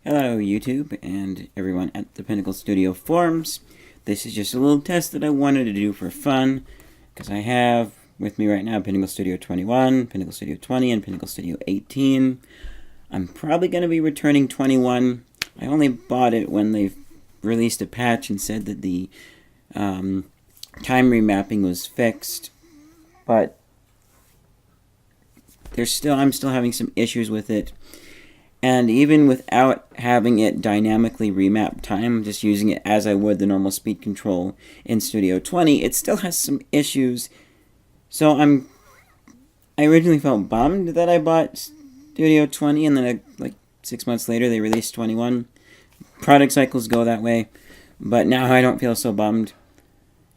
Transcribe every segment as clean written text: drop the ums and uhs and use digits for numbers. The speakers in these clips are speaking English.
Hello YouTube and everyone at the Pinnacle Studio forums. This is just a little test that I wanted to do for fun because I have with me right now Pinnacle Studio 21, Pinnacle Studio 20, and Pinnacle Studio 18. I'm probably going to be returning 21. I only bought it when they released a patch and said that the time remapping was fixed, but I'm still having some issues with it. And even without having it dynamically remap time, just using it as I would the normal speed control in Studio 20, it still has some issues. So I originally felt bummed that I bought Studio 20, and then like 6 months later they released 21. Product cycles go that way, but now I don't feel so bummed.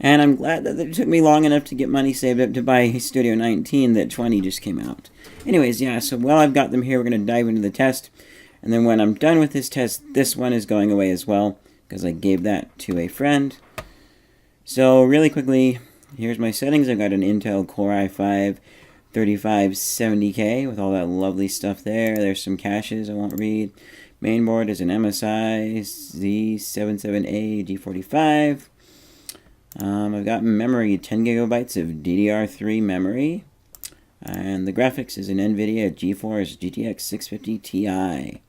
And I'm glad that it took me long enough to get money saved up to buy Studio 19 that 20 just came out. Anyways, yeah, so while I've got them here, we're going to dive into the test. And then when I'm done with this test, this one is going away as well, because I gave that to a friend. So really quickly, here's my settings. I've got an Intel Core i5 3570K with all that lovely stuff there. There's some caches I won't read. Mainboard is an MSI Z77A G45. I've got memory, 10 gigabytes of DDR3 memory. And the graphics is an NVIDIA GeForce GTX 650 Ti.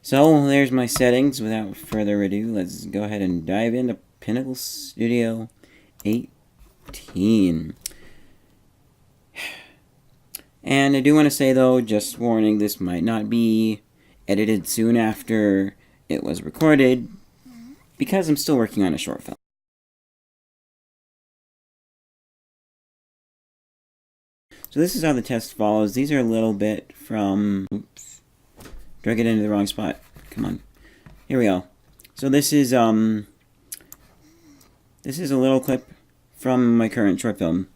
So there's my settings. Without further ado, let's go ahead and dive into Pinnacle Studio 18. And I do want to say though, just warning, this might not be edited soon after it was recorded, because I'm still working on a short film. So this is how the test follows. These are a little bit from... Oops. Drag it into the wrong spot. Come on. Here we go. So this is a little clip from my current short film.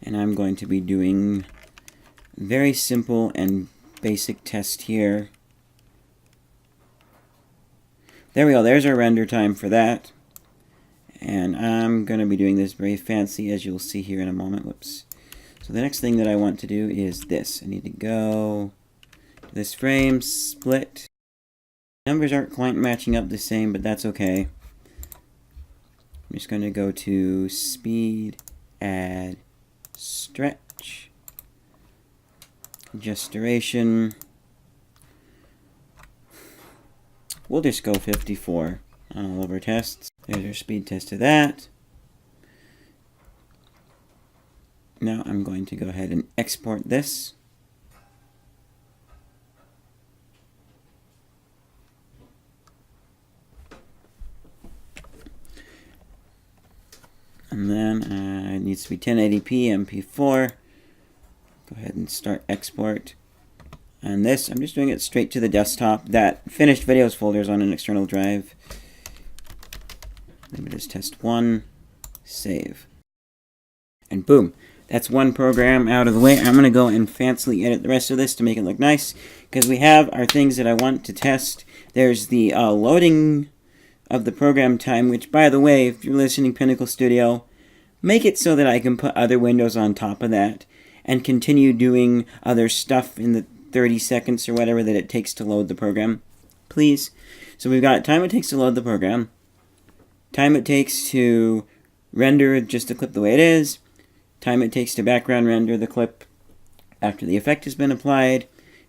And I'm going to be doing a very simple and basic test here. There we go. There's our render time for that. And I'm going to be doing this very fancy, as you'll see here in a moment. Whoops. So the next thing that I want to do is this. I need to go to this frame, split. Numbers aren't quite matching up the same, but that's okay. I'm just going to go to speed, add, stretch, adjust duration. We'll just go 54 on all of our tests. There's our speed test of that. Now I'm going to go ahead and export this. And then it needs to be 1080p MP4. Go ahead and start export. And this, I'm just doing it straight to the desktop. That finished videos folder is on an external drive. Let me just test one, save. And boom. That's one program out of the way. I'm going to go and fancily edit the rest of this to make it look nice, because we have our things that I want to test. There's the loading of the program time, which, by the way, if you're listening Pinnacle Studio, make it so that I can put other windows on top of that and continue doing other stuff in the 30 seconds or whatever that it takes to load the program. Please. So we've got time it takes to load the program, time it takes to render just the clip the way it is, time it takes to background render the clip after the effect has been applied,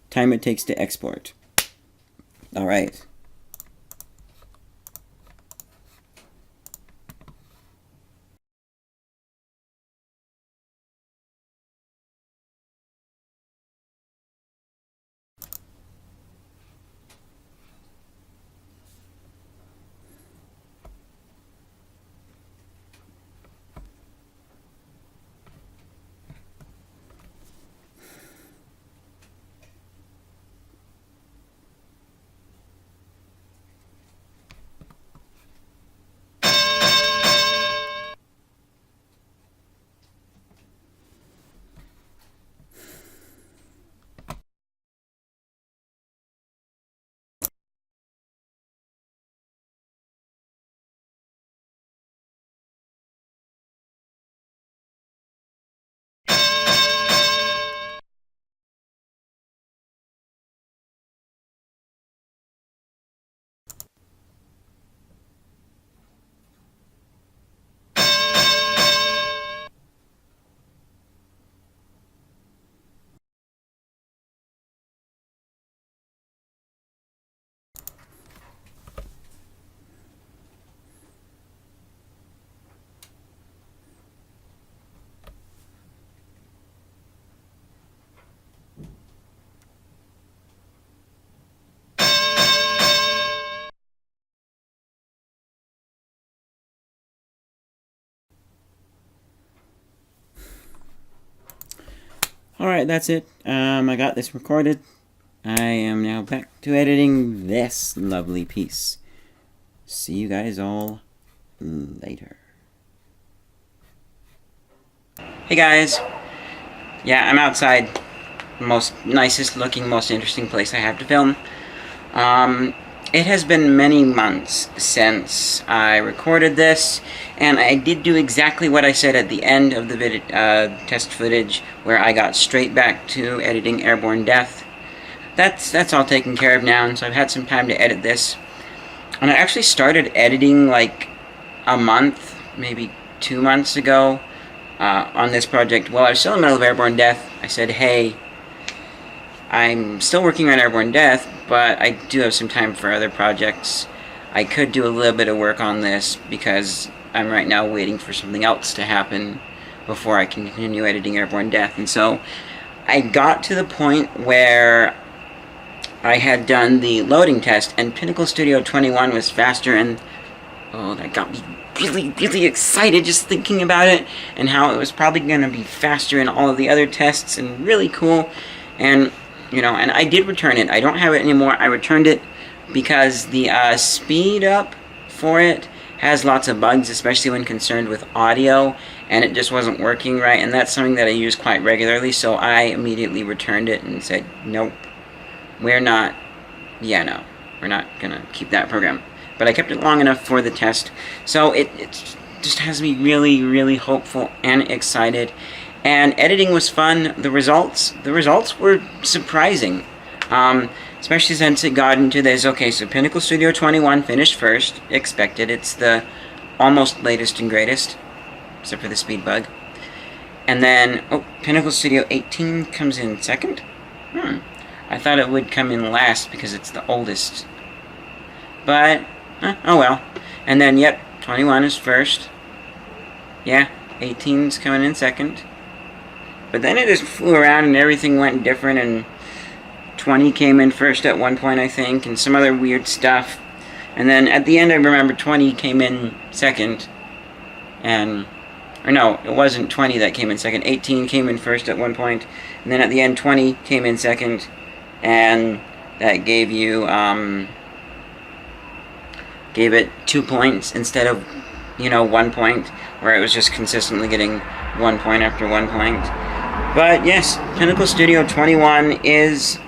time it takes to export. Alright. Alright, that's it. I got this recorded. I am now back to editing this lovely piece. See you guys all later. Hey guys. Yeah, I'm outside. Most nicest looking, most interesting place I have to film. It has been many months since I recorded this, and I did do exactly what I said at the end of the test footage, where I got straight back to editing Airborne Death. That's all taken care of now, and so I've had some time to edit this. And I actually started editing like a month, maybe 2 months ago, on this project. While I was still in the middle of Airborne Death, I said, hey, I'm still working on Airborne Death, but I do have some time for other projects. I could do a little bit of work on this because I'm right now waiting for something else to happen before I can continue editing Airborne Death. And so I got to the point where I had done the loading test, and Pinnacle Studio 21 was faster, and oh, that got me really, really excited just thinking about it, and how it was probably going to be faster in all of the other tests, and really cool. And you know, and I did return it. I don't have it anymore. I returned it because the speed up for it has lots of bugs, especially when concerned with audio, and it just wasn't working right, and that's something that I use quite regularly, so I immediately returned it and said, nope, we're not gonna keep that program. But I kept it long enough for the test, so it just has me really, really hopeful and excited. And editing was fun. The results were surprising, especially since it got into this. Okay, so Pinnacle Studio 21 finished first, expected. It's the almost latest and greatest, except for the speed bug. And then, oh, Pinnacle Studio 18 comes in second? I thought it would come in last because it's the oldest. But, oh well. And then, yep, 21 is first. Yeah, 18's coming in second. But then it just flew around and everything went different, and 20 came in first at one point, I think, and some other weird stuff. And then at the end I remember 20 came in second, or no, it wasn't 20 that came in second, 18 came in first at one point, and then at the end 20 came in second, and that gave you, gave it 2 points instead of, 1 point, where it was just consistently getting 1 point after 1 point. But yes, Pinnacle Studio 21 is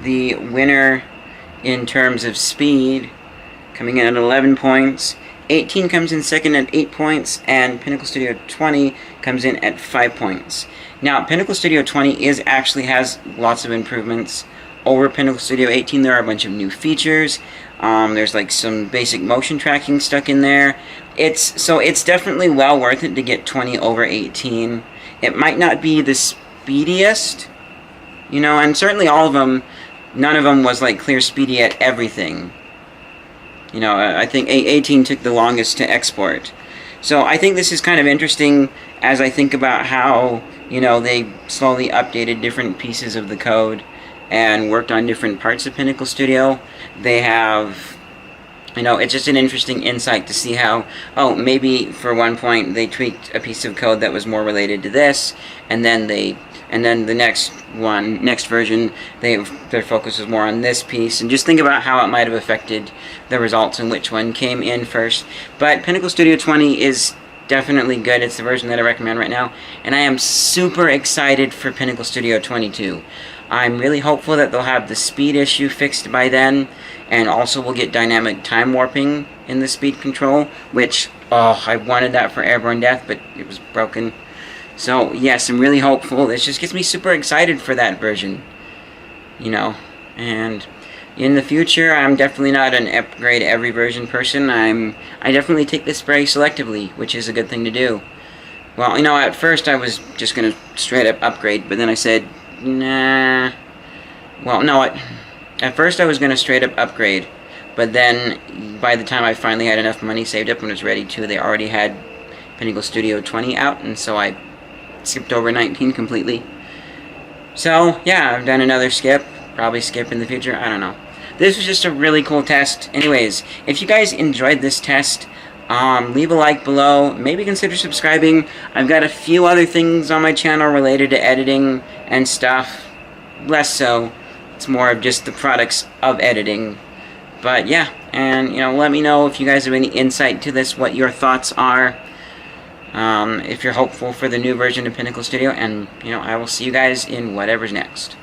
the winner in terms of speed, coming in at 11 points. 18 comes in second at 8 points, and Pinnacle Studio 20 comes in at 5 points. Now, Pinnacle Studio 20 actually has lots of improvements over Pinnacle Studio 18. There are a bunch of new features. There's like some basic motion tracking stuck in there. It's definitely well worth it to get 20 over 18. It might not be the speediest, and certainly all of them, none of them was like clear speedy at everything. I think 18 took the longest to export. So I think this is kind of interesting as I think about how, they slowly updated different pieces of the code and worked on different parts of Pinnacle Studio. They have, it's just an interesting insight to see how, maybe for one point they tweaked a piece of code that was more related to this, and then the next version, their focus was more on this piece, and just think about how it might have affected the results and which one came in first. But Pinnacle Studio 20 is definitely good. It's the version that I recommend right now, and I am super excited for Pinnacle Studio 22. I'm really hopeful that they'll have the speed issue fixed by then, and also we'll get dynamic time warping in the speed control, which, I wanted that for Airborne Death, but it was broken. So, yes, I'm really hopeful. This just gets me super excited for that version, and in the future, I'm definitely not an upgrade every version person. I definitely take this very selectively, which is a good thing to do. Well, at first I was just going to straight up upgrade, but then I said, nah. Well, no, at first I was going to straight up upgrade, but then by the time I finally had enough money saved up and was ready to, they already had Pinnacle Studio 20 out, and so I skipped over 19 completely. So, yeah, I've done another skip. Probably skip in the future. I don't know. This was just a really cool test. Anyways, if you guys enjoyed this test, Leave a like below. Maybe consider subscribing. I've got a few other things on my channel related to editing and stuff. Less so. It's more of just the products of editing. But yeah, and let me know if you guys have any insight to this, what your thoughts are. If you're hopeful for the new version of Pinnacle Studio, and I will see you guys in whatever's next.